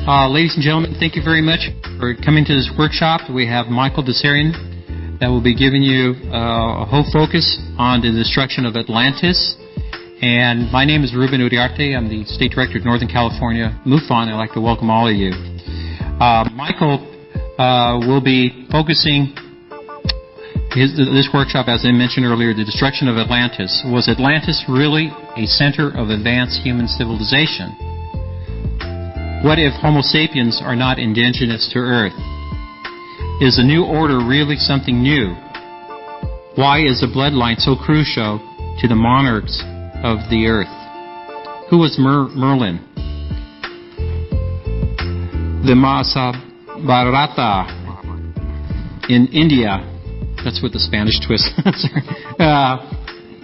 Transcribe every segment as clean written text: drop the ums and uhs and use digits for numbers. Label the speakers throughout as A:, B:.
A: Ladies and gentlemen, thank you very much for coming to this workshop. We have Michael TSARION that will be giving you a whole focus on the destruction of Atlantis. And my name is Ruben Uriarte. I'm the State Director of Northern California MUFON. I'd like to welcome all of you. Michael will be focusing this workshop, as I mentioned earlier, the destruction of Atlantis. Was Atlantis really a center of advanced human civilization? What if Homo sapiens are not indigenous to Earth? Is the New Order really something new? Why is the bloodline so crucial to the monarchs of the Earth? Who was Merlin? The Mahabharata in India. That's with the Spanish twist.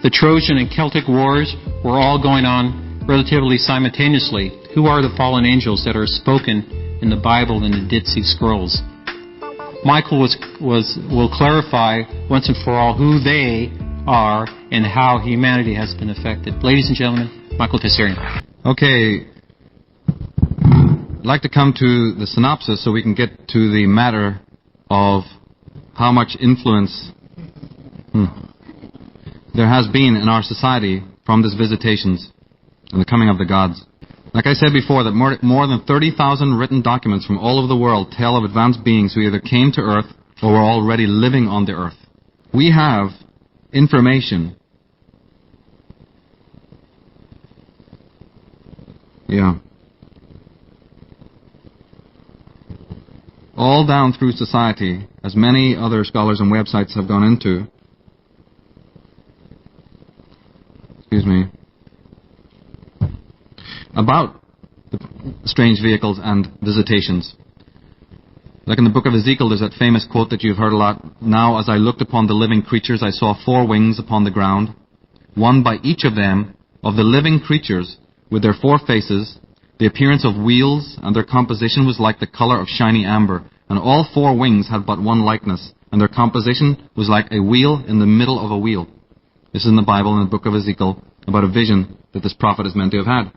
A: The Trojan and Celtic wars were all going on relatively simultaneously. Who are the fallen angels that are spoken in the Bible and the Dead Sea Scrolls? Michael will clarify once and for all who they are and how humanity has been affected. Ladies and gentlemen, Michael TSARION.
B: Okay. I'd like to come to the synopsis so we can get to the matter of how much influence there has been in our society from these visitations and the coming of the gods. Like I said before, that more than 30,000 written documents from all over the world tell of advanced beings who either came to Earth or were already living on the Earth. We have information. All down through society, as many other scholars and websites have gone into. About the strange vehicles and visitations. Like in the book of Ezekiel, there's that famous quote that you've heard a lot. Now, as I looked upon the living creatures, I saw 4 wings upon the ground, one by each of them, of the living creatures, with their 4 faces, the appearance of wheels, and their composition was like the color of shiny amber. And all 4 wings had but one likeness, and their composition was like a wheel in the middle of a wheel. This is in the Bible, in the book of Ezekiel, about a vision that this prophet is meant to have had.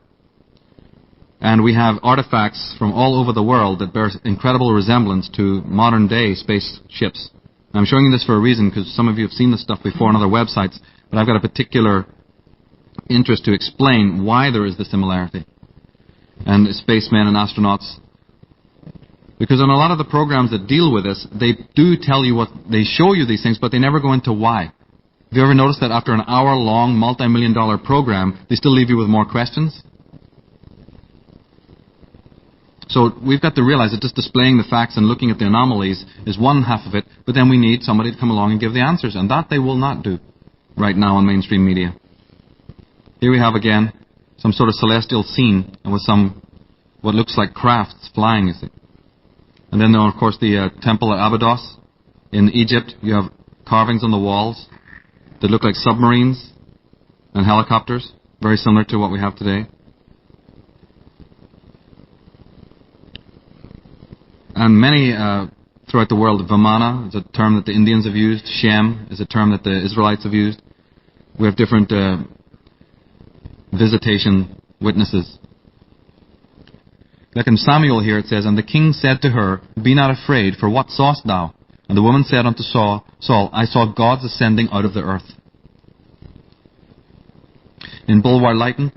B: And we have artifacts from all over the world that bear incredible resemblance to modern-day spaceships. I'm showing you this for a reason, because some of you have seen this stuff before on other websites, but I've got a particular interest to explain why there is this similarity. And spacemen and astronauts. Because on a lot of the programs that deal with this, they do tell you they show you these things, but they never go into why. Have you ever noticed that after an hour-long, multi-million-dollar program, they still leave you with more questions? So we've got to realize that just displaying the facts and looking at the anomalies is one half of it, but then we need somebody to come along and give the answers, and that they will not do right now on mainstream media. Here we have again some sort of celestial scene with some what looks like crafts flying, you see. And then, of course, the temple at Abydos in Egypt. You have carvings on the walls that look like submarines and helicopters, very similar to what we have today. And many throughout the world, Vimana is a term that the Indians have used. Shem is a term that the Israelites have used. We have different visitation witnesses. Like in Samuel here it says, And the king said to her, Be not afraid, for what sawest thou? And the woman said unto Saul, I saw gods ascending out of the earth. In Bulwer Lytton,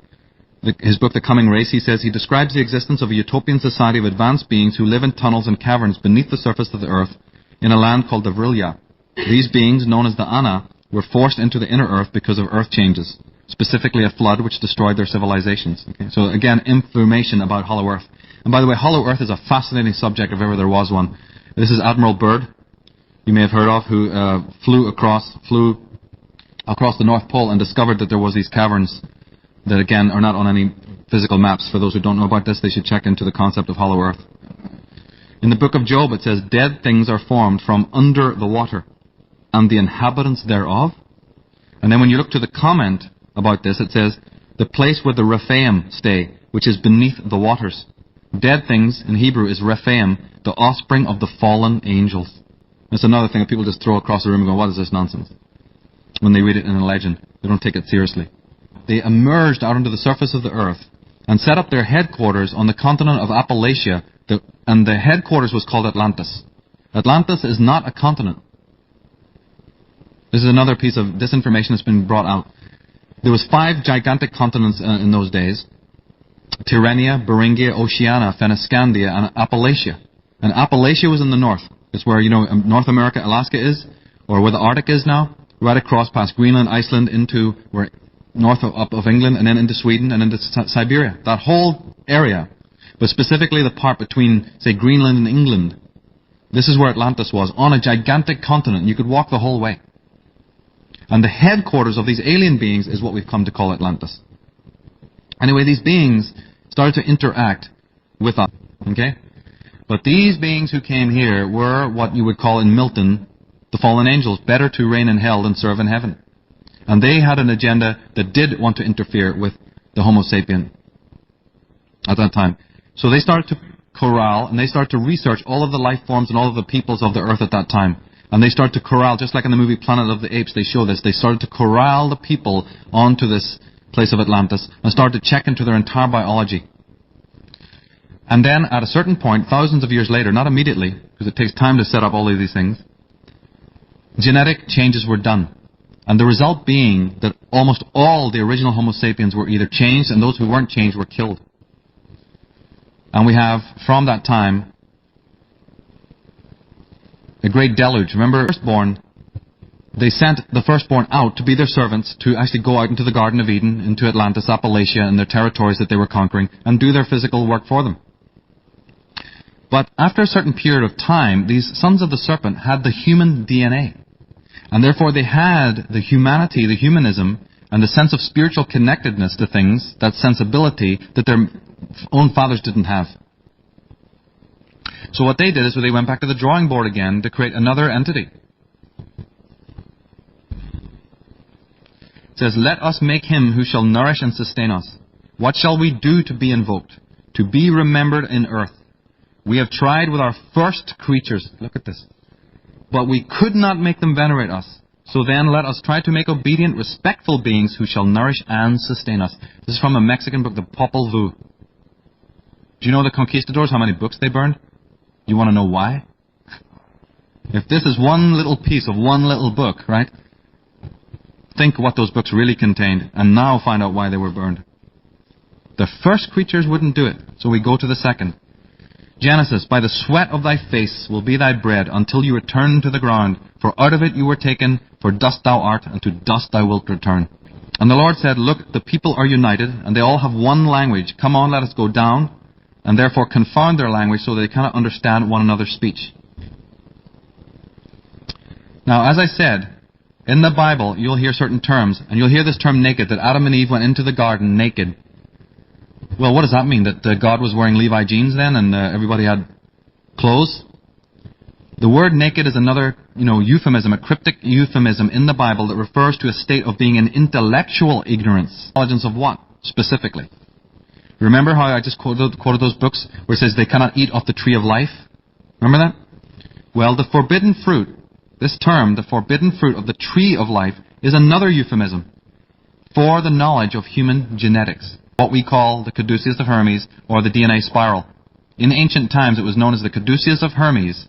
B: his book, The Coming Race, he says, he describes the existence of a utopian society of advanced beings who live in tunnels and caverns beneath the surface of the earth in a land called the Vrilya. These beings, known as the Ana, were forced into the inner earth because of earth changes, specifically a flood which destroyed their civilizations. Okay? So again, information about Hollow Earth. And by the way, Hollow Earth is a fascinating subject if ever there was one. This is Admiral Byrd, you may have heard of, who flew across the North Pole and discovered that there was these caverns that, again, are not on any physical maps. For those who don't know about this, they should check into the concept of Hollow Earth. In the book of Job, it says, Dead things are formed from under the water, and the inhabitants thereof. And then when you look to the comment about this, it says, The place where the Rephaim stay, which is beneath the waters. Dead things, in Hebrew, is Rephaim, the offspring of the fallen angels. That's another thing that people just throw across the room and go, what is this nonsense? When they read it in a legend, they don't take it seriously. They emerged out onto the surface of the earth and set up their headquarters on the continent of Appalachia, And the headquarters was called Atlantis. Atlantis is not a continent. This is another piece of disinformation that's been brought out. There was 5 gigantic continents in those days. Tyrrhenia, Beringia, Oceania, Fennoscandia, and Appalachia. And Appalachia was in the north. It's where, North America, Alaska is, or where the Arctic is now, right across past Greenland, Iceland, into where north of England, and then into Sweden, and into Siberia. That whole area, but specifically the part between, say, Greenland and England. This is where Atlantis was, on a gigantic continent. You could walk the whole way. And the headquarters of these alien beings is what we've come to call Atlantis. Anyway, these beings started to interact with us, okay? But these beings who came here were what you would call in Milton the fallen angels, better to reign in hell than serve in heaven. And they had an agenda that did want to interfere with the Homo sapien at that time. So they started to corral, and they started to research all of the life forms and all of the peoples of the earth at that time. And they started to corral, just like in the movie Planet of the Apes, they show this. They started to corral the people onto this place of Atlantis and started to check into their entire biology. And then, at a certain point, thousands of years later, not immediately, because it takes time to set up all of these things, genetic changes were done. And the result being that almost all the original Homo sapiens were either changed, and those who weren't changed were killed. And we have, from that time, a great deluge. Remember, firstborn, they sent the firstborn out to be their servants, to actually go out into the Garden of Eden, into Atlantis, Appalachia, and their territories that they were conquering, and do their physical work for them. But after a certain period of time, these sons of the serpent had the human DNA. And therefore they had the humanity, the humanism, and the sense of spiritual connectedness to things, that sensibility that their own fathers didn't have. So what they did is they went back to the drawing board again to create another entity. It says, "Let us make him who shall nourish and sustain us. What shall we do to be invoked, to be remembered in earth? We have tried with our first creatures," look at this, "but we could not make them venerate us. So then let us try to make obedient, respectful beings who shall nourish and sustain us." This is from a Mexican book, the Popol Vuh. Do you know the conquistadors, how many books they burned? You want to know why? If this is one little piece of one little book, right? Think what those books really contained, and now find out why they were burned. The first creatures wouldn't do it, so we go to the second. Genesis, "By the sweat of thy face will be thy bread, until you return to the ground. For out of it you were taken, for dust thou art, and to dust thou wilt return." And the Lord said, "Look, the people are united, and they all have one language. Come on, let us go down, and therefore confound their language, so that they cannot understand one another's speech." Now, as I said, in the Bible, you'll hear certain terms, and you'll hear this term naked, that Adam and Eve went into the garden naked. Well, what does that mean? That God was wearing Levi jeans then, and everybody had clothes? The word naked is another, euphemism, a cryptic euphemism in the Bible that refers to a state of being in intellectual ignorance. Intelligence of what, specifically? Remember how I just quoted those books where it says they cannot eat off the tree of life? Remember that? Well, the forbidden fruit, this term, the forbidden fruit of the tree of life, is another euphemism for the knowledge of human genetics. What we call the caduceus of Hermes, or the DNA spiral. In ancient times, it was known as the caduceus of Hermes,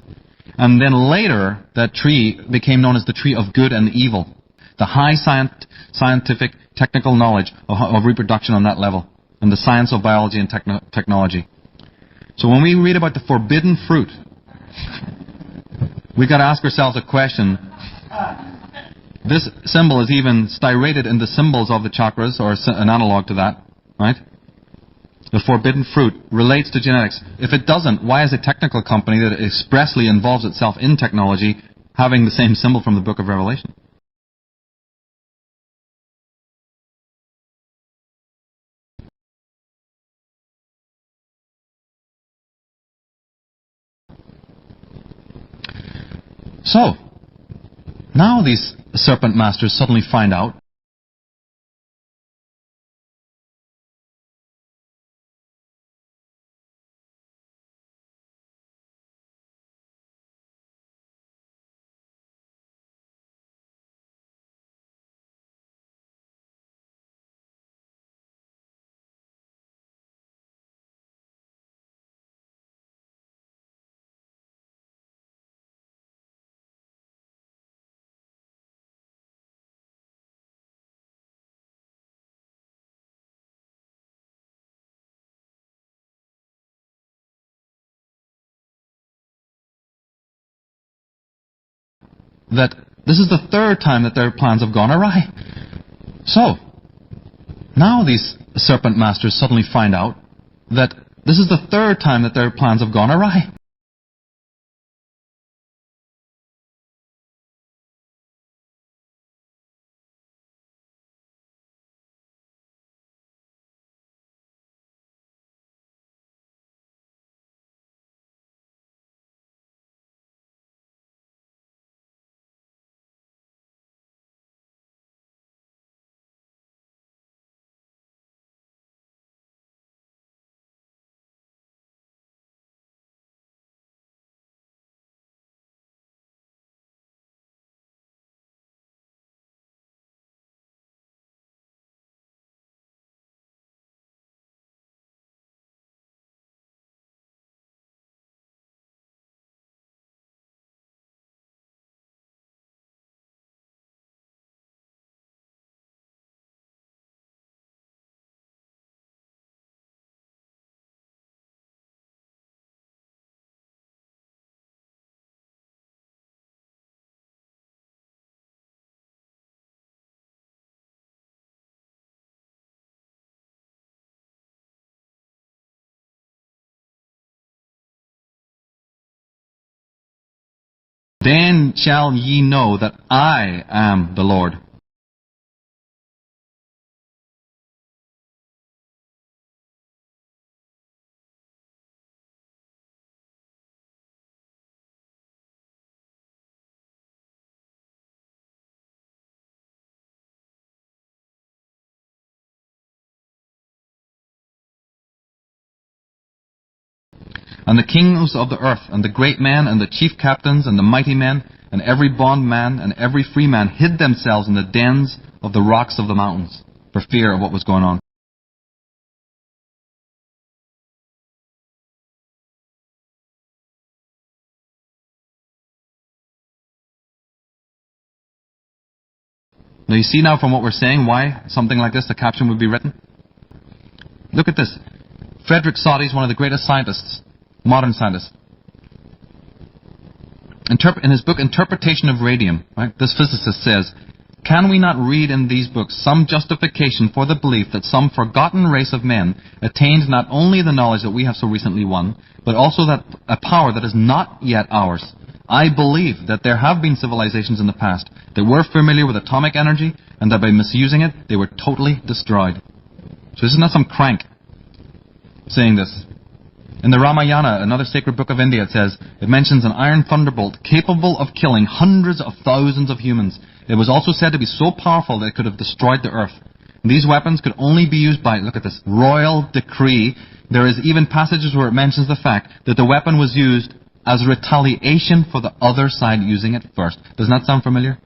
B: and then later, that tree became known as the tree of good and evil. The high scientific, technical knowledge of reproduction on that level, and the science of biology and technology. So when we read about the forbidden fruit, we've got to ask ourselves a question. This symbol is even styrated in the symbols of the chakras, or an analog to that. Right? The forbidden fruit relates to genetics. If it doesn't, why is a technical company that expressly involves itself in technology having the same symbol from the book of Revelation? So, now these serpent masters suddenly find out that this is the third time that their plans have gone awry. So, now these serpent masters suddenly find out that this is the third time that their plans have gone awry. Then shall ye know that I am the Lord. And the kings of the earth, and the great men, and the chief captains, and the mighty men, and every bondman, and every free man hid themselves in the dens of the rocks of the mountains, for fear of what was going on. Now you see now from what we're saying why something like this, the caption would be written? Look at this. Frederick Soddy is one of the greatest scientists, modern scientists. In his book Interpretation of Radium, right, this physicist says, "Can we not read in these books some justification for the belief that some forgotten race of men attained not only the knowledge that we have so recently won, but also that a power that is not yet ours? I believe that there have been civilizations in the past that were familiar with atomic energy, and that by misusing it, they were totally destroyed." So this is not some crank saying this. In the Ramayana, another sacred book of India, it mentions an iron thunderbolt capable of killing hundreds of thousands of humans. It was also said to be so powerful that it could have destroyed the earth. And these weapons could only be used by, look at this, royal decree. There is even passages where it mentions the fact that the weapon was used as retaliation for the other side using it first. Doesn't that sound familiar?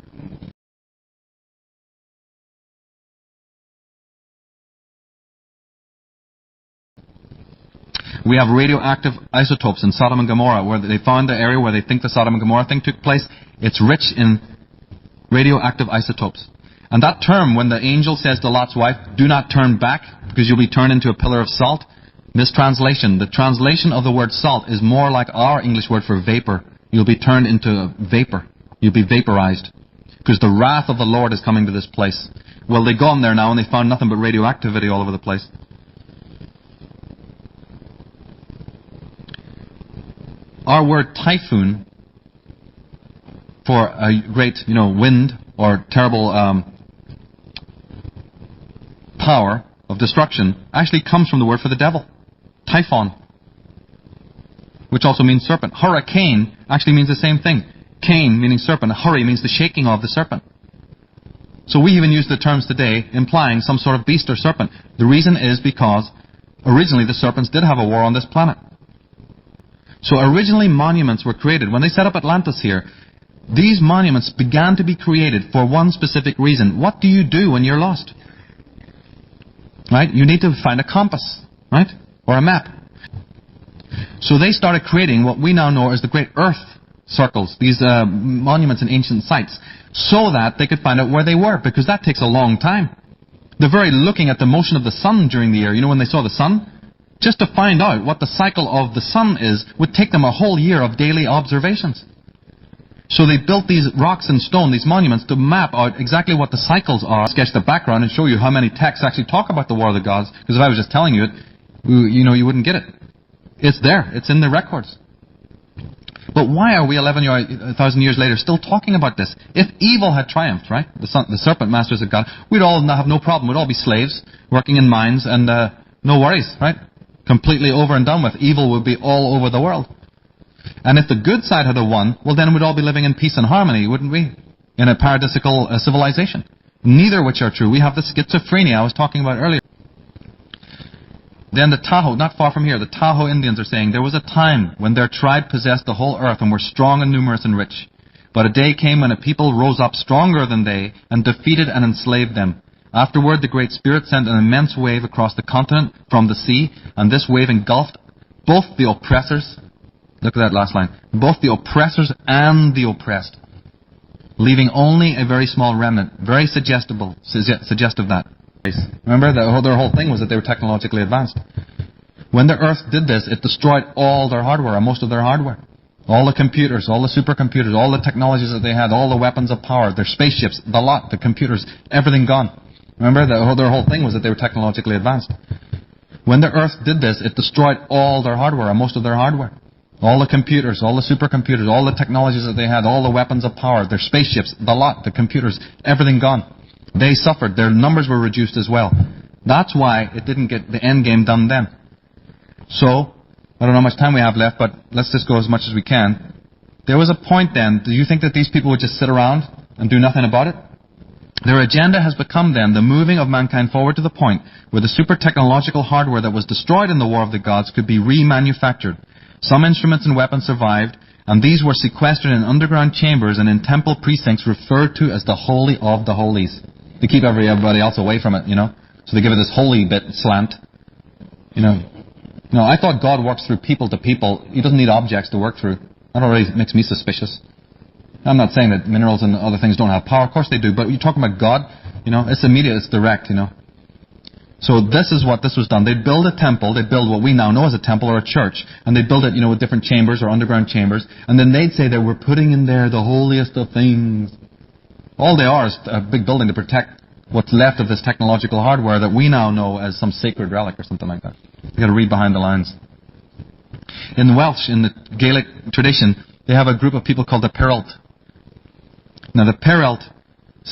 B: We have radioactive isotopes in Sodom and Gomorrah, where they found the area where they think the Sodom and Gomorrah thing took place. It's rich in radioactive isotopes. And that term, when the angel says to Lot's wife, "Do not turn back, because you'll be turned into a pillar of salt," mistranslation. The translation of the word salt is more like our English word for vapor. You'll be turned into a vapor. You'll be vaporized. Because the wrath of the Lord is coming to this place. Well, they gone there now and they found nothing but radioactivity all over the place. Our word typhoon for a great, wind or terrible power of destruction actually comes from the word for the devil, typhon, which also means serpent. Hurricane actually means the same thing. Cane meaning serpent, hurry means the shaking of the serpent. So we even use the terms today implying some sort of beast or serpent. The reason is because originally the serpents did have a war on this planet. So originally monuments were created. When they set up Atlantis here, these monuments began to be created for one specific reason. What do you do when you're lost? Right? You need to find a compass, right? Or a map. So they started creating what we now know as the Great Earth Circles, these monuments in ancient sites, so that they could find out where they were, because that takes a long time. The very looking at the motion of the sun during the year, when they saw the sun, just to find out what the cycle of the sun is would take them a whole year of daily observations. So they built these rocks and stone, these monuments, to map out exactly what the cycles are, sketch the background, and show you how many texts actually talk about the War of the Gods. Because if I was just telling you it, you wouldn't get it. It's there. It's in the records. But why are we 11,000 years later still talking about this? If evil had triumphed, right, the serpent masters of God, we'd all have no problem. We'd all be slaves, working in mines, and no worries, right? Completely over and done with. Evil would be all over the world. And if the good side had won, well, then we'd all be living in peace and harmony, wouldn't we? In a paradisical civilization. Neither which are true. We have the schizophrenia I was talking about earlier. Then the Tahoe, not far from here, the Tahoe Indians are saying, there was a time when their tribe possessed the whole earth and were strong and numerous and rich. But a day came when a people rose up stronger than they and defeated and enslaved them. Afterward, the Great Spirit sent an immense wave across the continent from the sea, and this wave engulfed both the oppressors, look at that last line, both the oppressors and the oppressed, leaving only a very small remnant. Very suggestive that. Remember, their whole thing was that they were technologically advanced. When the Earth did this, it destroyed all their hardware, or most of their hardware. All the computers, all the supercomputers, all the technologies that they had, all the weapons of power, their spaceships, the lot, the computers, everything gone. Remember, their whole thing was that they were technologically advanced. When the Earth did this, it destroyed all their hardware, or most of their hardware. All the computers, all the supercomputers, all the technologies that they had, all the weapons of power, their spaceships, the lot, the computers, everything gone. They suffered. Their numbers were reduced as well. That's why it didn't get the end game done then. So, I don't know how much time we have left, but let's just go as much as we can. There was a point then. Do you think that these people would just sit around and do nothing about it? Their agenda has become then the moving of mankind forward to the point where the super technological hardware that was destroyed in the War of the Gods could be remanufactured. Some instruments and weapons survived, and these were sequestered in underground chambers and in temple precincts referred to as the Holy of the Holies. To keep everybody else away from it, So they give it this holy bit slant. No, I thought God works through people to people. He doesn't need objects to work through. That already makes me suspicious. I'm not saying that minerals and other things don't have power. Of course they do. But you're talking about God, it's immediate, it's direct, So this is what this was done. They'd build a temple. They'd build what we now know as a temple or a church. And they'd build it, with different chambers or underground chambers. And then they'd say that we're putting in there the holiest of things. All they are is a big building to protect what's left of this technological hardware that we now know as some sacred relic or something like that. You've got to read behind the lines. In Welsh, in the Gaelic tradition, they have a group of people called the Perelt. Now, the Perelt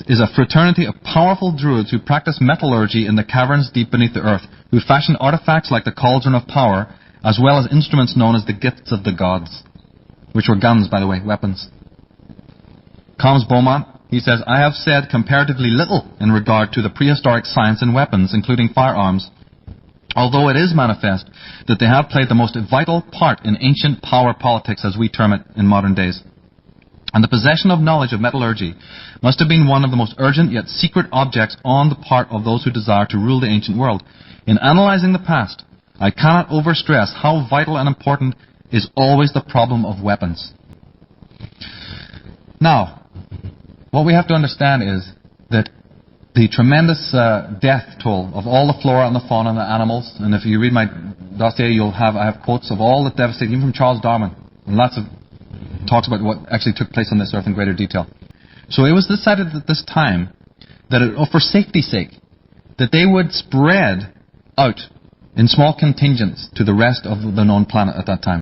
B: is a fraternity of powerful druids who practice metallurgy in the caverns deep beneath the earth, who fashion artifacts like the cauldron of power, as well as instruments known as the gifts of the gods, which were guns, by the way, weapons. Comes Beaumont. He says, I have said comparatively little in regard to the prehistoric science and weapons, including firearms, although it is manifest that they have played the most vital part in ancient power politics, as we term it in modern days. And the possession of knowledge of metallurgy must have been one of the most urgent yet secret objects on the part of those who desire to rule the ancient world. In analyzing the past, I cannot overstress how vital and important is always the problem of weapons. Now, what we have to understand is that the tremendous death toll of all the flora and the fauna and the animals, and if you read my dossier, I have quotes of all the devastating, even from Charles Darwin, and lots of talks about what actually took place on this earth in greater detail. So it was decided at this time that, for safety's sake, that they would spread out in small contingents to the rest of the known planet at that time.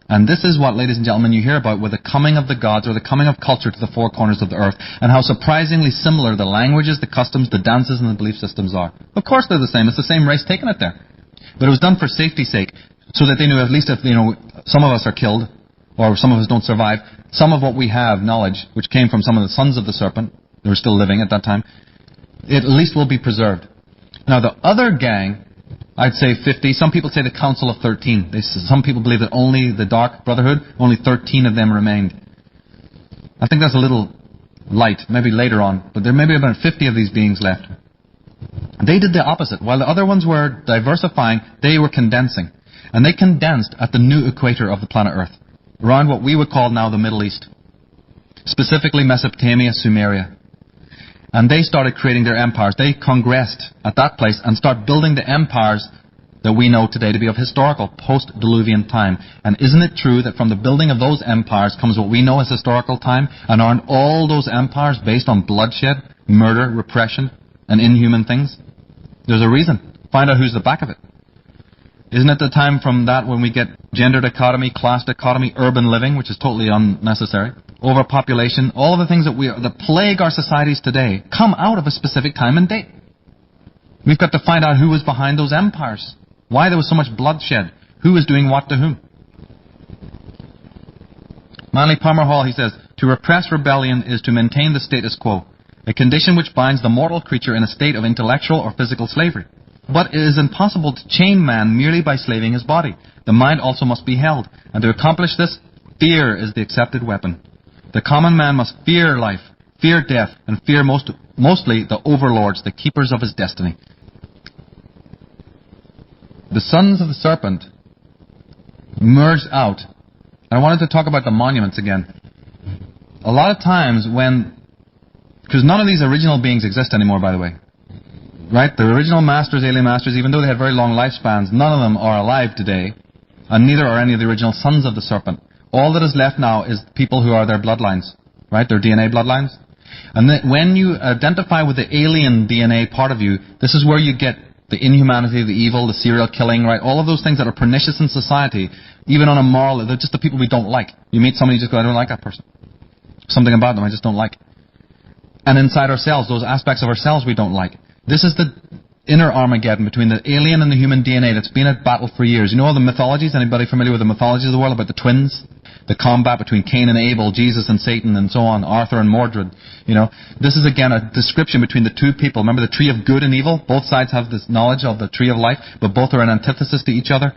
B: And this is what, ladies and gentlemen, you hear about with the coming of the gods or the coming of culture to the four corners of the earth, and how surprisingly similar the languages, the customs, the dances, and the belief systems are. Of course they're the same. It's the same race taking it there. But it was done for safety's sake, so that they knew at least if, some of us are killed, or some of us don't survive, some of what we have, knowledge, which came from some of the sons of the serpent, they were still living at that time, it at least will be preserved. Now the other gang, I'd say 50. Some people say the Council of 13. Some people believe that only the Dark Brotherhood, only 13 of them remained. I think that's a little light, maybe later on, but there may be about 50 of these beings left. They did the opposite. While the other ones were diversifying, they were condensing. And they condensed at the new equator of the planet Earth, around what we would call now the Middle East, specifically Mesopotamia, Sumeria. And they started creating their empires. They congressed at that place and started building the empires that we know today to be of historical, post-Diluvian time. And isn't it true that from the building of those empires comes what we know as historical time? And aren't all those empires based on bloodshed, murder, repression, and inhuman things? There's a reason. Find out who's the back of it. Isn't it the time from that when we get gender dichotomy, class dichotomy, urban living, which is totally unnecessary, overpopulation, all of the things that plague our societies today come out of a specific time and date. We've got to find out who was behind those empires. Why there was so much bloodshed. Who was doing what to whom. Manly Palmer Hall, he says, to repress rebellion is to maintain the status quo, a condition which binds the mortal creature in a state of intellectual or physical slavery. But it is impossible to chain man merely by slaving his body. The mind also must be held, and to accomplish this, fear is the accepted weapon. The common man must fear life, fear death, and fear mostly the overlords, the keepers of his destiny. The sons of the serpent merged out. I wanted to talk about the monuments again. A lot of times because none of these original beings exist anymore, by the way. Right? The original masters, alien masters, even though they had very long lifespans, none of them are alive today, and neither are any of the original sons of the serpent. All that is left now is people who are their bloodlines, right? Their DNA bloodlines. And when you identify with the alien DNA part of you, this is where you get the inhumanity, the evil, the serial killing, right? All of those things that are pernicious in society, even on a moral, they're just the people we don't like. You meet somebody, you just go, I don't like that person. Something about them I just don't like. And inside ourselves, those aspects of ourselves we don't like. This is the inner Armageddon between the alien and the human DNA that's been at battle for years. You know all the mythologies? Anybody familiar with the mythologies of the world about the twins? The combat between Cain and Abel, Jesus and Satan, and so on, Arthur and Mordred. You know, this is again a description between the two people. Remember the tree of good and evil? Both sides have this knowledge of the tree of life, but both are an antithesis to each other.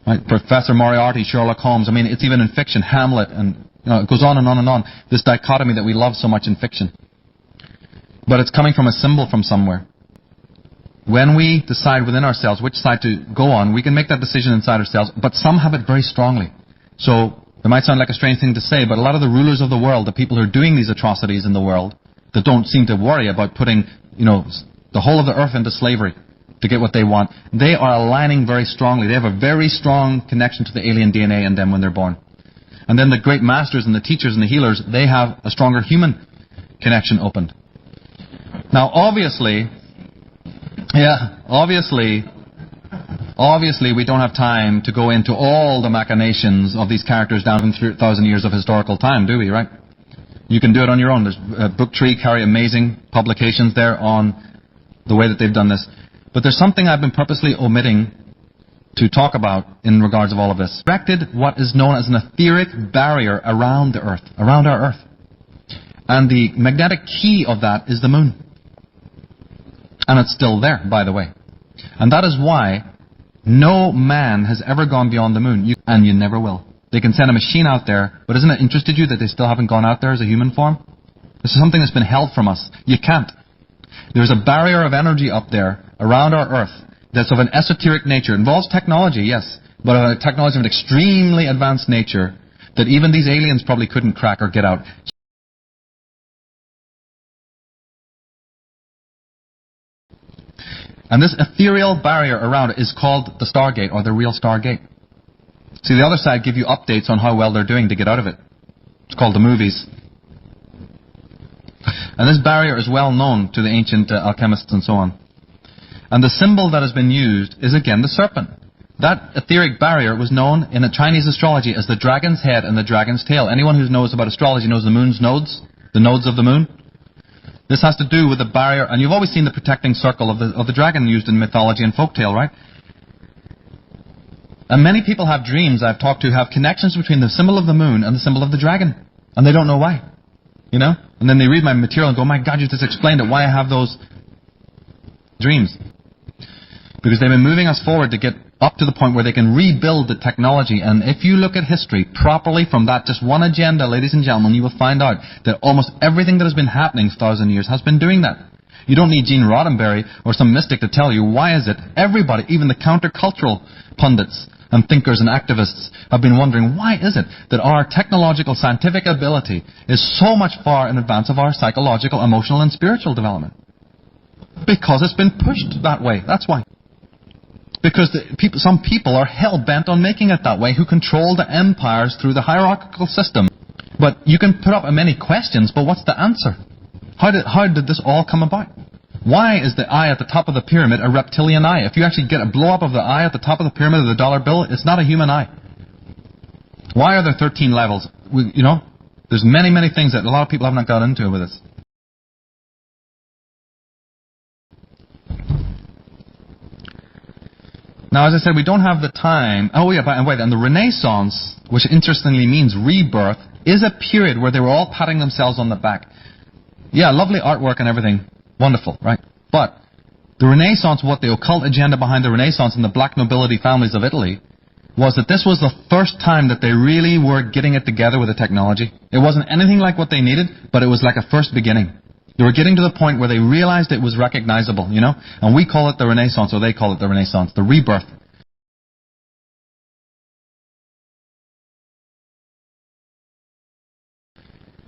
B: Right? Professor Moriarty, Sherlock Holmes. I mean, it's even in fiction, Hamlet, and it goes on and on and on. This dichotomy that we love so much in fiction. But it's coming from a symbol from somewhere. When we decide within ourselves which side to go on, we can make that decision inside ourselves, but some have it very strongly. So it might sound like a strange thing to say, but a lot of the rulers of the world, the people who are doing these atrocities in the world, that don't seem to worry about putting, the whole of the earth into slavery to get what they want, they are aligning very strongly. They have a very strong connection to the alien DNA in them when they're born. And then the great masters and the teachers and the healers, they have a stronger human connection opened. Now, obviously, we don't have time to go into all the machinations of these characters down in 3,000 years of historical time, do we, right? You can do it on your own. There's Booktree carry amazing publications there on the way that they've done this. But there's something I've been purposely omitting to talk about in regards of all of this. Erected what is known as an etheric barrier around the Earth, around our Earth. And the magnetic key of that is the moon. And it's still there, by the way. And that is why no man has ever gone beyond the moon, and you never will. They can send a machine out there, but isn't it interested you that they still haven't gone out there as a human form? This is something that's been held from us. You can't. There's a barrier of energy up there around our Earth that's of an esoteric nature. It involves technology, yes, but a technology of an extremely advanced nature that even these aliens probably couldn't crack or get out. And this ethereal barrier around it is called the Stargate, or the real Stargate. See, the other side give you updates on how well they're doing to get out of it. It's called the movies. And this barrier is well known to the ancient alchemists and so on. And the symbol that has been used is again the serpent. That etheric barrier was known in Chinese astrology as the dragon's head and the dragon's tail. Anyone who knows about astrology knows the moon's nodes, the nodes of the moon. This has to do with the barrier, and you've always seen the protecting circle of the dragon used in mythology and folktale, right? And many people have dreams I've talked to have connections between the symbol of the moon and the symbol of the dragon. And they don't know why. You know? And then they read my material and go, my God, you just explained it, why I have those dreams. Because they've been moving us forward to get up to the point where they can rebuild the technology. And if you look at history properly from that just one agenda, ladies and gentlemen, you will find out that almost everything that has been happening for 1,000 years has been doing that. You don't need Gene Roddenberry or some mystic to tell you why is it. Everybody, even the countercultural pundits and thinkers and activists have been wondering, why is it that our technological scientific ability is so much far in advance of our psychological, emotional, and spiritual development? Because it's been pushed that way. That's why. Because some people are hell-bent on making it that way, who control the empires through the hierarchical system. But you can put up many questions, but what's the answer? How did this all come about? Why is the eye at the top of the pyramid a reptilian eye? If you actually get a blow-up of the eye at the top of the pyramid of the dollar bill, it's not a human eye. Why are there 13 levels? There's many, many things that a lot of people haven't got into with this. Now, as I said, we don't have the time. Oh, yeah, and the Renaissance, which interestingly means rebirth, is a period where they were all patting themselves on the back. Yeah, lovely artwork and everything. Wonderful, right? But the Renaissance, what the occult agenda behind the Renaissance and the black nobility families of Italy, was that this was the first time that they really were getting it together with the technology. It wasn't anything like what they needed, but it was like a first beginning. They were getting to the point where they realized it was recognizable, and we call it the Renaissance, or they call it the Renaissance, the rebirth.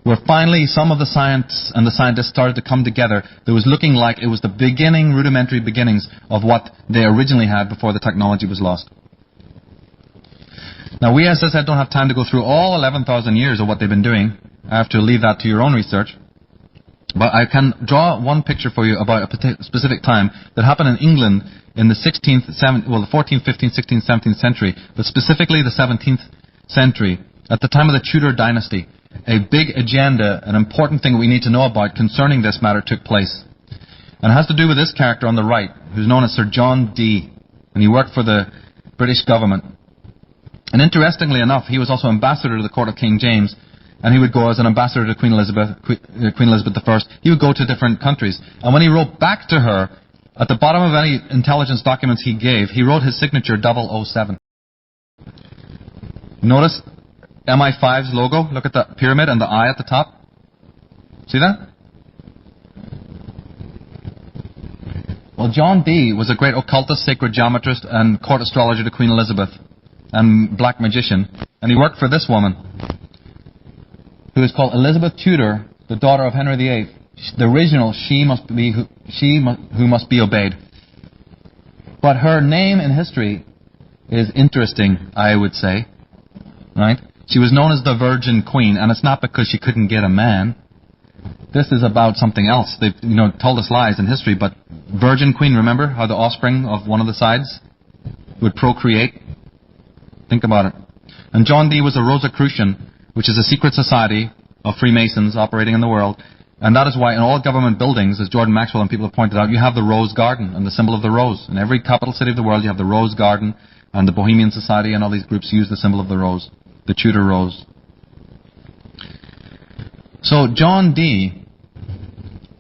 B: Where finally some of the science and the scientists started to come together, it was looking like it was the rudimentary beginnings of what they originally had before the technology was lost. Now, we, as I said, don't have time to go through all 11,000 years of what they've been doing. I have to leave that to your own research. But I can draw one picture for you about a specific time that happened in England in the 14th, 15th, 16th, 17th century, but specifically the 17th century, at the time of the Tudor dynasty. A big agenda, an important thing we need to know about concerning this matter took place. And it has to do with this character on the right, who's known as Sir John Dee. And he worked for the British government. And interestingly enough, he was also ambassador to the court of King James. And he would go as an ambassador to Queen Elizabeth I. He would go to different countries. And when he wrote back to her, at the bottom of any intelligence documents he gave, he wrote his signature 007. Notice MI5's logo. Look at the pyramid and the eye at the top. See that? Well, John Dee was a great occultist, sacred geometrist, and court astrologer to Queen Elizabeth, and black magician. And he worked for this woman, who is called Elizabeth Tudor, the daughter of Henry VIII. The original, who must be obeyed. But her name in history is interesting, I would say. Right? She was known as the Virgin Queen, and it's not because she couldn't get a man. This is about something else. They've told us lies in history, but Virgin Queen, remember how the offspring of one of the sides would procreate? Think about it. And John Dee was a Rosicrucian, which is a secret society of Freemasons operating in the world. And that is why in all government buildings, as Jordan Maxwell and people have pointed out, you have the Rose Garden and the symbol of the rose. In every capital city of the world, you have the Rose Garden, and the Bohemian Society and all these groups use the symbol of the rose, the Tudor rose. So John Dee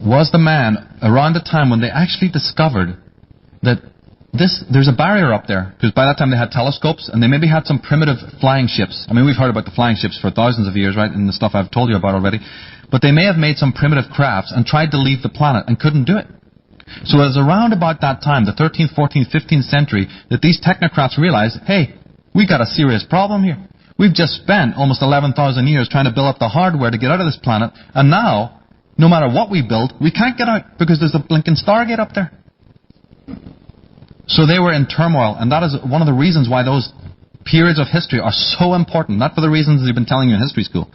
B: was the man around the time when they actually discovered that there's a barrier up there, because by that time they had telescopes, and they maybe had some primitive flying ships. I mean, we've heard about the flying ships for thousands of years, right, and the stuff I've told you about already. But they may have made some primitive crafts and tried to leave the planet and couldn't do it. So it was around about that time, the 13th, 14th, 15th century, that these technocrats realized, hey, we got a serious problem here. We've just spent almost 11,000 years trying to build up the hardware to get out of this planet, and now, no matter what we build, we can't get out because there's a blinking Stargate up there. So they were in turmoil, and that is one of the reasons why those periods of history are so important, not for the reasons they've been telling you in history school.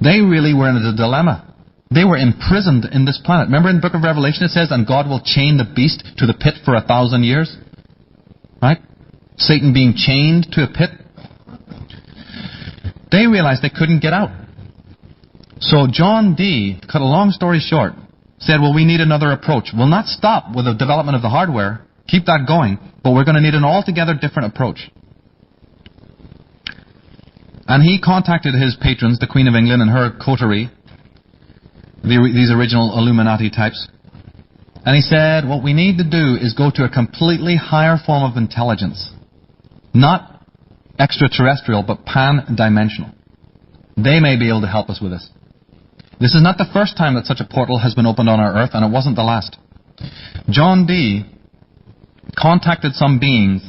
B: They really were in a dilemma. They were imprisoned in this planet. Remember in the book of Revelation it says, and God will chain the beast to the pit for 1,000 years? Right? Satan being chained to a pit. They realized they couldn't get out. So John Dee, to cut a long story short, said, well, we need another approach. We'll not stop with the development of the hardware. Keep that going. But we're going to need an altogether different approach. And he contacted his patrons, the Queen of England and her coterie, these original Illuminati types. And he said, what we need to do is go to a completely higher form of intelligence. Not extraterrestrial, but pan-dimensional. They may be able to help us with this. This is not the first time that such a portal has been opened on our Earth, and it wasn't the last. John Dee contacted some beings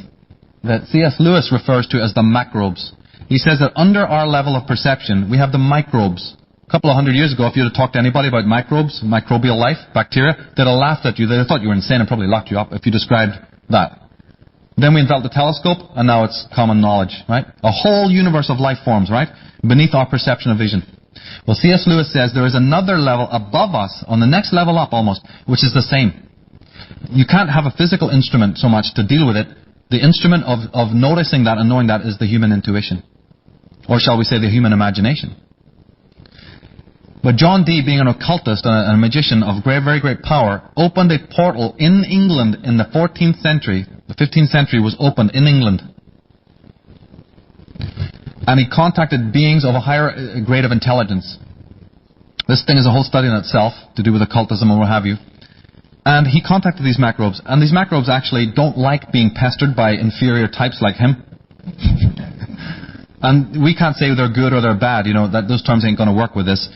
B: that C.S. Lewis refers to as the Macrobes. He says that under our level of perception, we have the microbes. A couple of hundred years ago, if you had talked to anybody about microbes, microbial life, bacteria, they'd have laughed at you. They'd have thought you were insane and probably locked you up if you described that. Then we developed the telescope, and now it's common knowledge, right? A whole universe of life forms, right? Beneath our perception of vision. Well, C.S. Lewis says there is another level above us, on the next level up almost, which is the same. You can't have a physical instrument so much to deal with it. The instrument of noticing that and knowing that is the human intuition. Or shall we say the human imagination. But John Dee, being an occultist and a magician of very great power, opened a portal in England in the 14th century. The 15th century was opened in England. And he contacted beings of a higher grade of intelligence. This thing is a whole study in itself to do with occultism and what have you. And he contacted these Macrobes. And these Macrobes actually don't like being pestered by inferior types like him. And we can't say they're good or they're bad. You know, that those terms ain't going to work with this.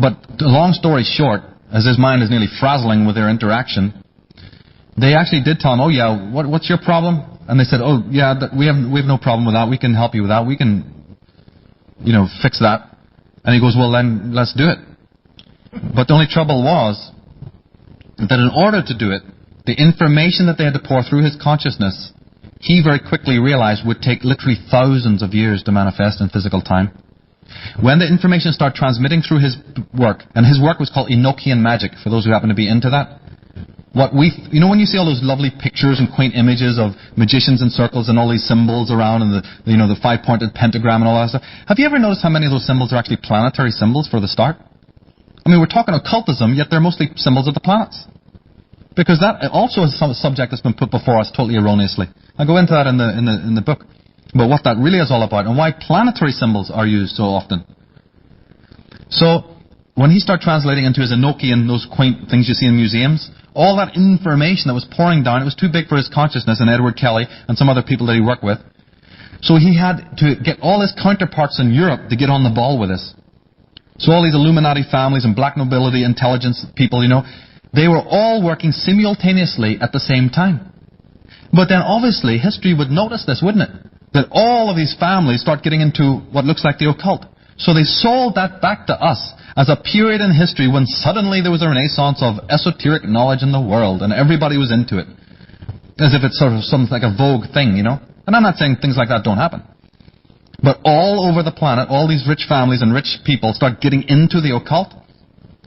B: But the long story short, as his mind is nearly frazzling with their interaction, they actually did tell him, oh yeah, what's your problem? And they said, oh yeah, we have no problem with that. We can help you with that. We can, fix that. And he goes, well then, let's do it. But the only trouble was that in order to do it, the information that they had to pour through his consciousness, he very quickly realized would take literally thousands of years to manifest in physical time. When the information started transmitting through his work, and his work was called Enochian magic, for those who happen to be into that, when you see all those lovely pictures and quaint images of magicians in circles and all these symbols around and the five-pointed pentagram and all that stuff, have you ever noticed how many of those symbols are actually planetary symbols for the start? I mean, we're talking occultism, yet they're mostly symbols of the planets. Because that also is some subject that's been put before us totally erroneously. I'll go into that in the book. But what that really is all about and why planetary symbols are used so often. So, when he started translating into his Enochian, those quaint things you see in museums, all that information that was pouring down, it was too big for his consciousness and Edward Kelly and some other people that he worked with. So he had to get all his counterparts in Europe to get on the ball with this. So all these Illuminati families and black nobility intelligence people, they were all working simultaneously at the same time. But then obviously history would notice this, wouldn't it? That all of these families start getting into what looks like the occult. So they sold that back to us as a period in history when suddenly there was a renaissance of esoteric knowledge in the world and everybody was into it. As if it's sort of something like a vogue thing, And I'm not saying things like that don't happen. But all over the planet, all these rich families and rich people start getting into the occult.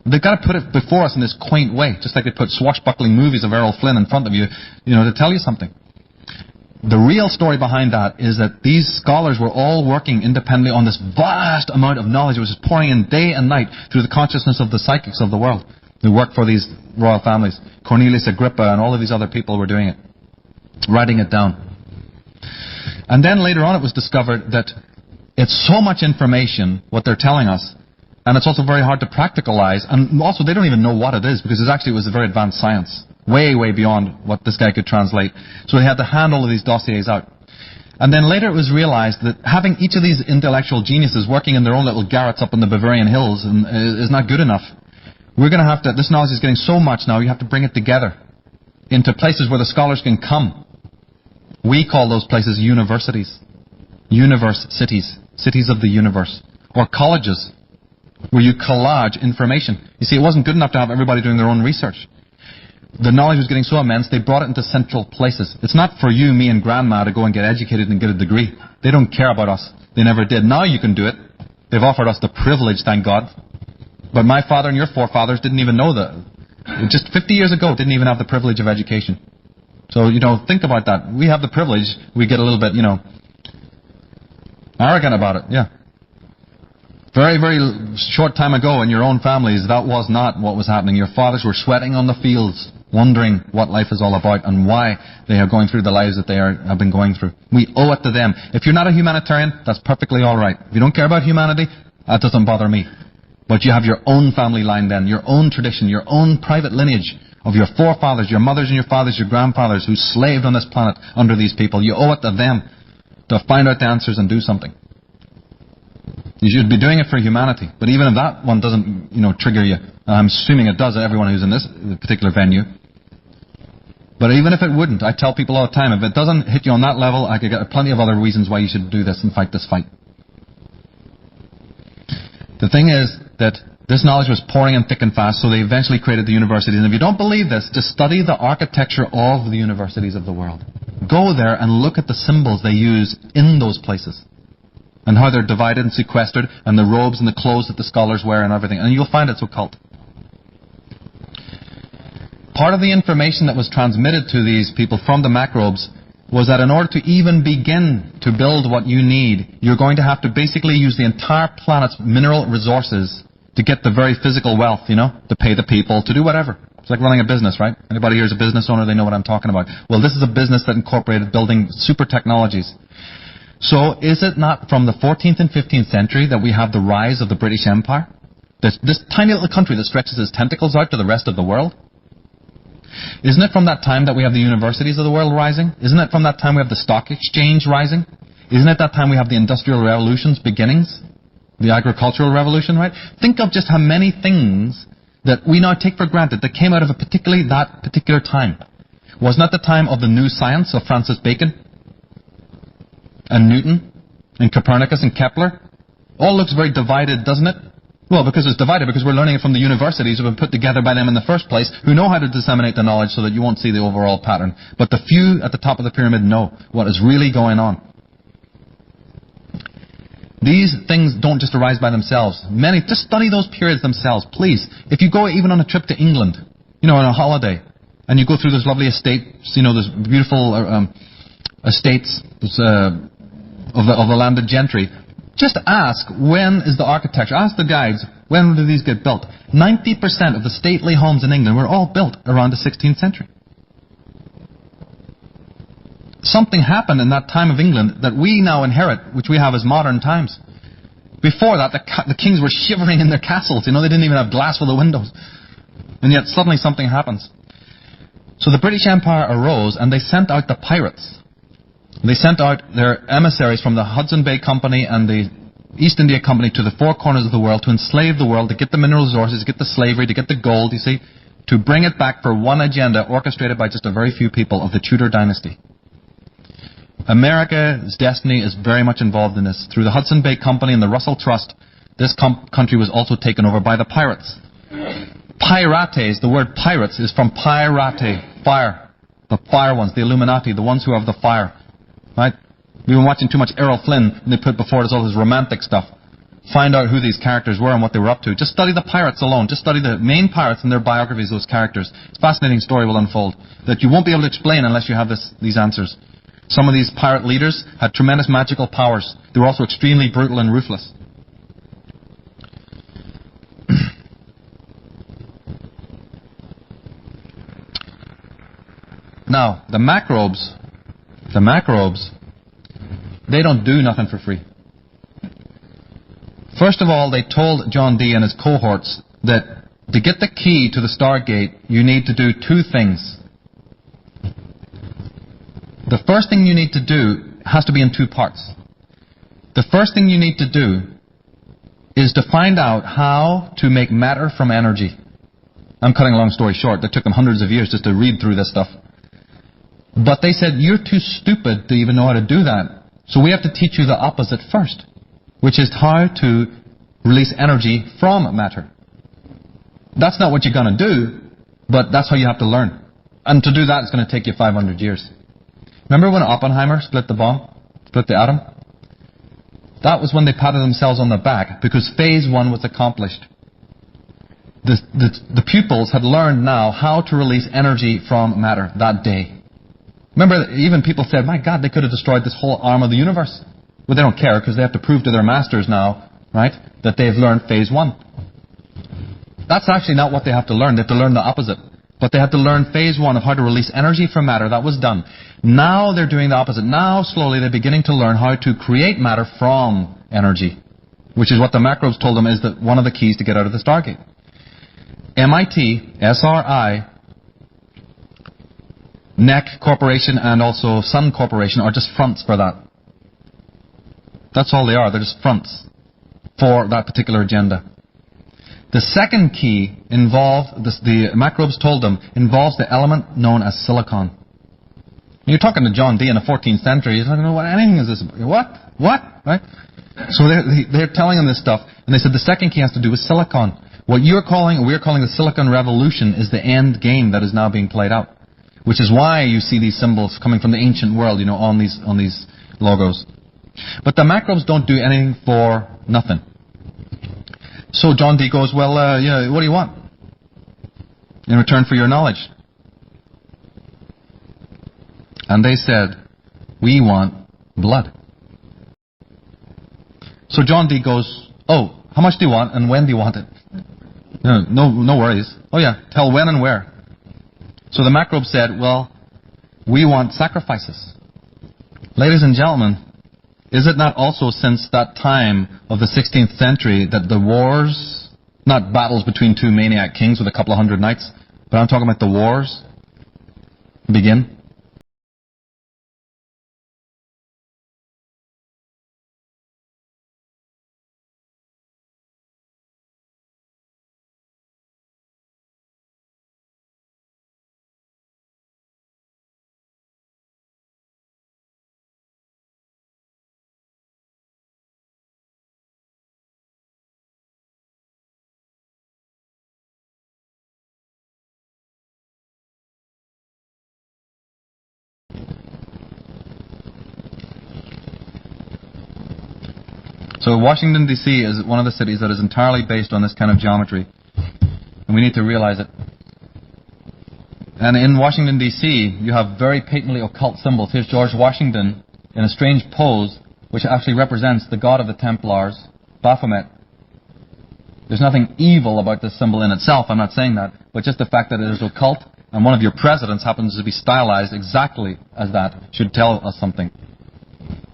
B: They've got to put it before us in this quaint way, just like they put swashbuckling movies of Errol Flynn in front of you, to tell you something. The real story behind that is that these scholars were all working independently on this vast amount of knowledge which was pouring in day and night through the consciousness of the psychics of the world who worked for these royal families. Cornelius Agrippa and all of these other people were doing it, writing it down. And then later on it was discovered that it's so much information, what they're telling us, and it's also very hard to practicalize, and also they don't even know what it is because it was a very advanced science. Way beyond what this guy could translate. So he had to hand all of these dossiers out. And then later it was realized that having each of these intellectual geniuses working in their own little garrets up in the Bavarian hills is not good enough. We're going to have to, this knowledge is getting so much now, you have to bring it together into places where the scholars can come. We call those places universities. Universe cities. Cities of the universe. Or colleges, where you collage information. You see, it wasn't good enough to have everybody doing their own research. The knowledge was getting so immense, they brought it into central places. It's not for you, me, and Grandma to go and get educated and get a degree. They don't care about us. They never did. Now you can do it. They've offered us the privilege, thank God. But my father and your forefathers didn't even know that. Just 50 years ago, didn't even have the privilege of education. So, think about that. We have the privilege. We get a little bit, arrogant about it. Yeah. Very short time ago in your own families, that was not what was happening. Your fathers were sweating on the fields, wondering what life is all about and why they are going through the lives that they have been going through. We owe it to them. If you're not a humanitarian, that's perfectly all right. If you don't care about humanity, that doesn't bother me. But you have your own family line then, your own tradition, your own private lineage of your forefathers, your mothers and your fathers, your grandfathers who slaved on this planet under these people. You owe it to them to find out the answers and do something. You should be doing it for humanity. But even if that one doesn't, trigger you, I'm assuming it does, everyone who's in this particular venue. But even if it wouldn't, I tell people all the time, if it doesn't hit you on that level, I could get plenty of other reasons why you should do this and fight this fight. The thing is that This knowledge was pouring in thick and fast, so they eventually created the universities. And if you don't believe this, just study the architecture of the universities of the world. Go there and look at the symbols they use in those places, and how they're divided and sequestered, and the robes and the clothes that the scholars wear and everything. And you'll find it's occult. Part of the information that was transmitted to these people from the Macrobes was that in order to even begin to build what you need, you're going to have to basically use the entire planet's mineral resources to get the very physical wealth, to pay the people, to do whatever. It's like running a business, right? Anybody here is a business owner, they know what I'm talking about. Well, this is a business that incorporated building super technologies. So is it not from the 14th and 15th century that we have the rise of the British Empire? This tiny little country that stretches its tentacles out to the rest of the world? Isn't it from that time that we have the universities of the world rising? Isn't it from that time we have the stock exchange rising? Isn't it that time we have the Industrial Revolution's beginnings? The agricultural revolution, right? Think of just how many things that we now take for granted that came out of that particular time. Wasn't that the time of the new science of Francis Bacon and Newton and Copernicus and Kepler? All looks very divided, doesn't it? Well, because it's divided, because we're learning it from the universities who have been put together by them in the first place, who know how to disseminate the knowledge so that you won't see the overall pattern. But the few at the top of the pyramid know what is really going on. These things don't just arise by themselves. Just study those periods themselves, please. If you go even on a trip to England, on a holiday, and you go through those lovely estates, those beautiful estates of the landed gentry, just ask, when is the architecture? Ask the guides, when do these get built? 90% of the stately homes in England were all built around the 16th century. Something happened in that time of England that we now inherit, which we have as modern times. Before that, the kings were shivering in their castles. They didn't even have glass for the windows. And yet suddenly something happens. So the British Empire arose, and they sent out the pirates. They sent out their emissaries from the Hudson Bay Company and the East India Company to the four corners of the world to enslave the world, to get the mineral resources, to get the slavery, to get the gold, to bring it back for one agenda orchestrated by just a very few people of the Tudor dynasty. America's destiny is very much involved in this. Through the Hudson Bay Company and the Russell Trust, this country was also taken over by the pirates. Pirates, the word pirates is from pyrate, fire. The fire ones, the Illuminati, the ones who have the fire. Right? We've been watching too much Errol Flynn, and they put before us all this romantic stuff. Find out who these characters were and what they were up to. Just study the pirates alone. Just study the main pirates and their biographies, those characters. It's a fascinating story will unfold that you won't be able to explain unless you have these answers. Some of these pirate leaders had tremendous magical powers. They were also extremely brutal and ruthless. Now, the Macrobes, they don't do nothing for free. First of all, they told John Dee and his cohorts that to get the key to the Stargate, you need to do two things. The first thing you need to do has to be in two parts. The first thing you need to do is to find out how to make matter from energy. I'm cutting a long story short. It took them hundreds of years just to read through this stuff. But they said, you're too stupid to even know how to do that. So we have to teach you the opposite first, which is how to release energy from matter. That's not what you're going to do, but that's how you have to learn. And to do that, it's going to take you 500 years. Remember when Oppenheimer split the bomb? Split the atom? That was when they patted themselves on the back, because phase one was accomplished. The pupils had learned now how to release energy from matter that day. Remember, even people said, my God, they could have destroyed this whole arm of the universe. Well, they don't care, because they have to prove to their masters now, right, that they've learned phase one. That's actually not what they have to learn. They have to learn the opposite. But they have to learn phase one of how to release energy from matter. That was done. Now they're doing the opposite. Now, slowly, they're beginning to learn how to create matter from energy, which is what the Macrobes told them is one of the keys to get out of the Stargate. MIT, SRI, NEC Corporation, and also Sun Corporation are just fronts for that. That's all they are. They're just fronts for that particular agenda. The second key involved, the Macrobes told them, involves the element known as silicon. You're talking to John Dee in the 14th century. He's not going to know what anything is this. What? Right? So they're telling him this stuff, and they said the second key has to do with silicon, What we're calling the Silicon Revolution is the end game that is now being played out, which is why you see these symbols coming from the ancient world, on these logos. But the Macrobes don't do anything for nothing. So John Dee goes, well, what do you want in return for your knowledge? And they said, we want blood. So John Dee goes, oh, how much do you want and when do you want it? No worries. Oh yeah, tell when and where. So the Macrobes said, well, we want sacrifices. Ladies and gentlemen, is it not also since that time of the 16th century that the wars, not battles between two maniac kings with a couple of hundred knights, but I'm talking about the wars, begin? So Washington, D.C. is one of the cities that is entirely based on this kind of geometry. And we need to realize it. And in Washington, D.C., you have very patently occult symbols. Here's George Washington in a strange pose, which actually represents the god of the Templars, Baphomet. There's nothing evil about this symbol in itself, I'm not saying that, but just the fact that it is occult, and one of your presidents happens to be stylized exactly as that, should tell us something.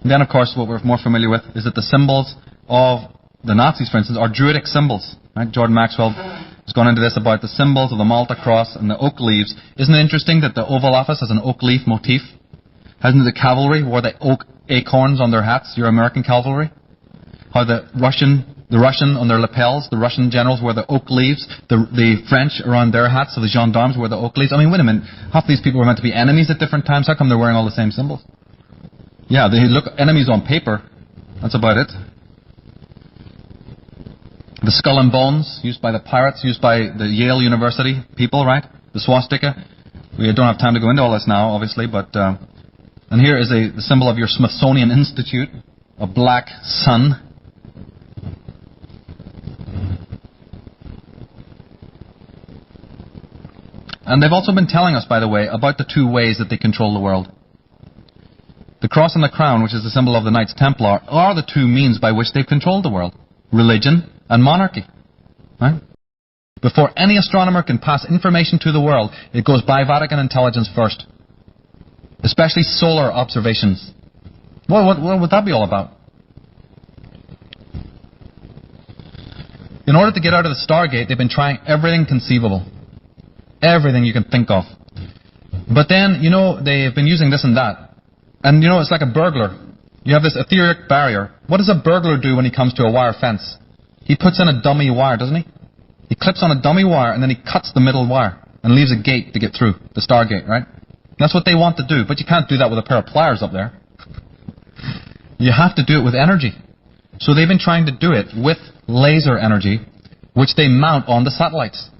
B: And then, of course, what we're more familiar with is that the symbols of the Nazis, for instance, are Druidic symbols. Right? Jordan Maxwell has gone into this about the symbols of the Malta cross and the oak leaves. Isn't it interesting that the Oval Office has an oak leaf motif? Hasn't the cavalry wore the oak acorns on their hats, your American cavalry? How the Russian on their lapels, the Russian generals wear the oak leaves, the French around their hats, so the gendarmes wear the oak leaves. I mean, wait a minute, half these people were meant to be enemies at different times, how come they're wearing all the same symbols? Yeah, they look enemies on paper. That's about it. The skull and bones, used by the pirates, used by the Yale University people, right? The swastika. We don't have time to go into all this now, obviously, but... and here is the symbol of your Smithsonian Institute, a black sun. And they've also been telling us, by the way, about the two ways that they control the world. The cross and the crown, which is the symbol of the Knights Templar, are the two means by which they've controlled the world. Religion and monarchy. Right? Before any astronomer can pass information to the world, it goes by Vatican intelligence first. Especially solar observations. What would that be all about? In order to get out of the Stargate, they've been trying everything conceivable. Everything you can think of. But then, they've been using this and that. And, it's like a burglar. You have this etheric barrier. What does a burglar do when he comes to a wire fence? He puts in a dummy wire, doesn't he? He clips on a dummy wire and then he cuts the middle wire and leaves a gate to get through, the Stargate, right? That's what they want to do, but you can't do that with a pair of pliers up there. You have to do it with energy. So they've been trying to do it with laser energy, which they mount on the satellites.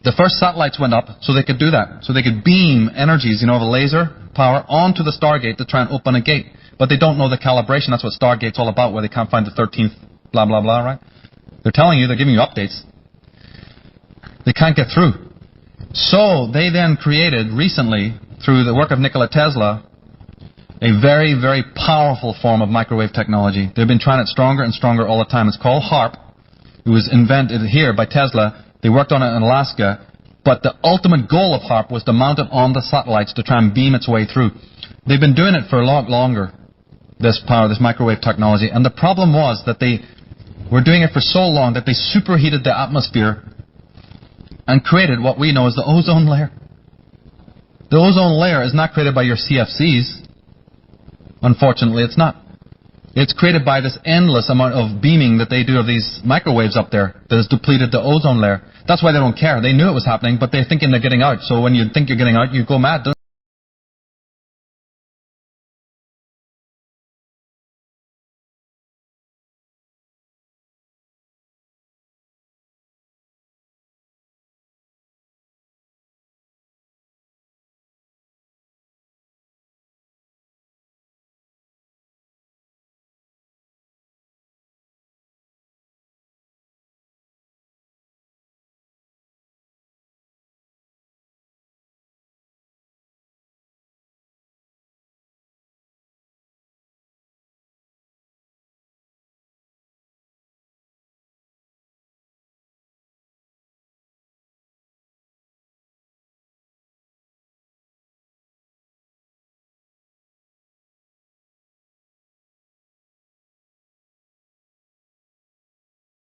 B: The first satellites went up so they could do that. So they could beam energies, of a laser power onto the Stargate to try and open a gate. But they don't know the calibration. That's what Stargate's all about, where they can't find the 13th blah, blah, blah, right? They're telling you, they're giving you updates. They can't get through. So they then created recently, through the work of Nikola Tesla, a very, very powerful form of microwave technology. They've been trying it stronger and stronger all the time. It's called HAARP. It was invented here by Tesla. They worked on it in Alaska. But the ultimate goal of HAARP was to mount it on the satellites to try and beam its way through. They've been doing it for a lot longer, this power, this microwave technology. And the problem was that they were doing it for so long that they superheated the atmosphere and created what we know as the ozone layer. The ozone layer is not created by your CFCs. Unfortunately, it's not. It's created by this endless amount of beaming that they do of these microwaves up there that has depleted the ozone layer. That's why they don't care. They knew it was happening, but they're thinking they're getting out. So when you think you're getting out, you go mad, don't you?